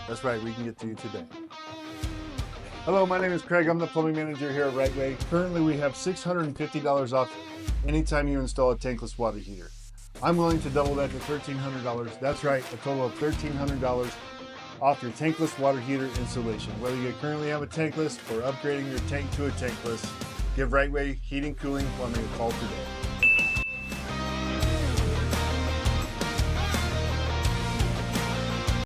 That's right, we can get to you today. Hello, my name is Craig. I'm the plumbing manager here at Rite Way. Currently, we have $650 off anytime you install a tankless water heater. I'm willing to double that to $1,300. That's right, a total of $1,300 off your tankless water heater installation. Whether you currently have a tankless or upgrading your tank to a tankless, give Rite Way Heating, Cooling, Plumbing a call today.